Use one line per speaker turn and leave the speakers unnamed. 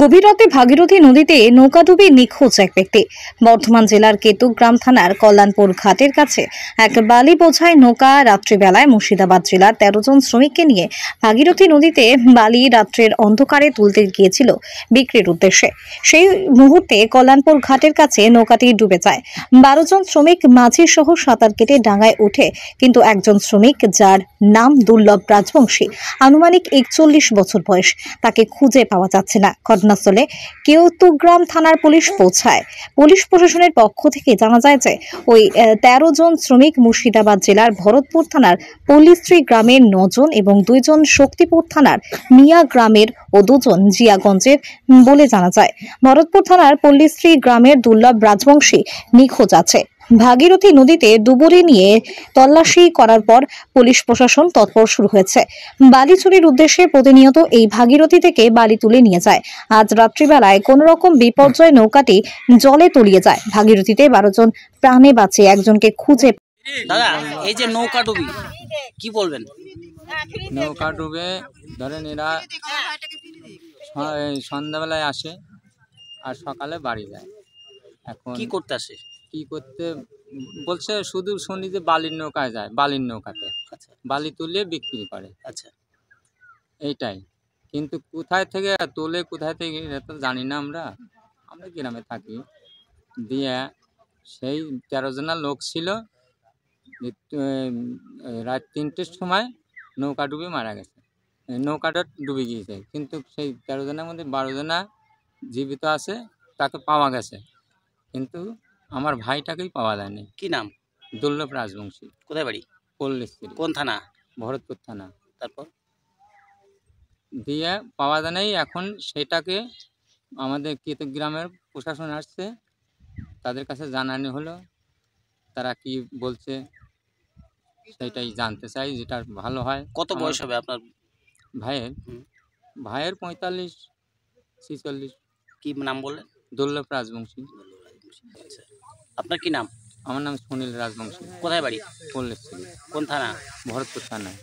গভীর রাতে ভাগীরথী নদীতে নৌকাডুবি নিখোঁজ এক ব্যক্তি। বর্ধমান জেলার কেতুগ্রাম থানার কল্যাণপুর ঘাটের কাছে এক বালি বোঝাই নৌকা রাত্রিবেলায় মুর্শিদাবাদ জেলার ১৩ জন শ্রমিককে নিয়ে ভাগীরথী নদীতে বালি রাত্রের অন্ধকারে তুলতে গিয়েছিল বিক্রির উদ্দেশ্যে। সেই মুহূর্তে কল্যাণপুর ঘাটের কাছে নৌকাটি ডুবে যায়। ১২ জন শ্রমিক মাঝি সহ সাঁতার কেটে ডাঙায় ওঠে, কিন্তু একজন শ্রমিক, যার নাম দুর্লভ রাজবংশী, আনুমানিক ৪১ বছর বয়স, তাকে খুঁজে পাওয়া যাচ্ছে না। ঘটনাস্থলে কেতুগ্রাম থানার পুলিশ পৌঁছায়। পুলিশ প্রশাসনের পক্ষ থেকে জানা যায় যে ওই ১৩ জন শ্রমিক মুর্শিদাবাদ জেলার ভরতপুর থানার পল্লীশ্রী গ্রামের ৯ জন এবং ২ জন শক্তিপুর থানার মিয়া গ্রামের ও ২ জন জিয়াগঞ্জের বলে জানা যায়। ভরতপুর থানার পল্লীশ্রী গ্রামের দুর্লভ রাজবংশী নিখোঁজ আছে। ভাগীরথী নদীতে ডুবুরি নিয়ে তল্লাশি করার পর পুলিশ প্রশাসন তৎপর শুরু হয়েছে। বালি চুরির উদ্দেশ্যে প্রতিনিয়ত এই ভাগীরথী থেকে বালি তুলে নিয়ে যায়। আজ রাত্রিবেলায় কোন রকম বিপর্যয় নৌকাটি জলে তলিয়ে যায়। ভাগীরথীতে ১২ জন প্রাণে বাঁচে একজনকে খুঁজে।
দাদা, এই যে নৌকা ডুবি কি বলবেন?
নৌকা ডুবে ধরেন এরা সন্ধ্যাবেলায় আসে আর সকালে বাড়ি যায়। এখন
কি করতে আসে?
কি করতে বলছে, শুধু শুনি যে বালির নৌকায় যায়, বালির নৌকাতে
আচ্ছা
বালি তুলে বিক্রি করে,
আচ্ছা।
এইটাই। কিন্তু কোথায় থেকে তোলে, কোথায় থেকে এটা তো জানি না। আমরা গ্রামে থাকি। দিয়ে সেই ১৩ জনের লোক ছিল। রাত ৩টের সময় নৌকা ডুবে মারা গেছে, নৌকাটা ডুবে গিয়েছে। কিন্তু সেই ১৩ জনের মধ্যে ১২ জনা জীবিত আছে, তাকে পাওয়া গেছে, কিন্তু আমার ভাইটাকেই পাওয়া যায়নি।
কি নাম?
দুর্লভ রাজবংশী।
কোথায় বাড়ি?
পল্লীশ্রী।
কোন থানা?
ভরতপুর থানা।
তারপর
দিয়ে পাওয়া যায় নাই। এখন সেটাকে আমাদের কেতুগ্রামের প্রশাসন আসছে, তাদের কাছে জানানো হলো, তারা কি বলছে সেটাই জানতে চাই, যেটা ভালো হয়।
কত বয়স হবে আপনার
ভাইয়ের?
হুম।
ভাইয়ের ৪৫-৪৬।
কি নাম বললেন?
দুর্লভ রাজবংশী।
আচ্ছা, আপনার কি নাম?
আমার নাম সুনীল রাজবংশী।
কোথায় বাড়ি?
পল্লীশ্রী।
কোন থানা?
ভরতপুর থানায়।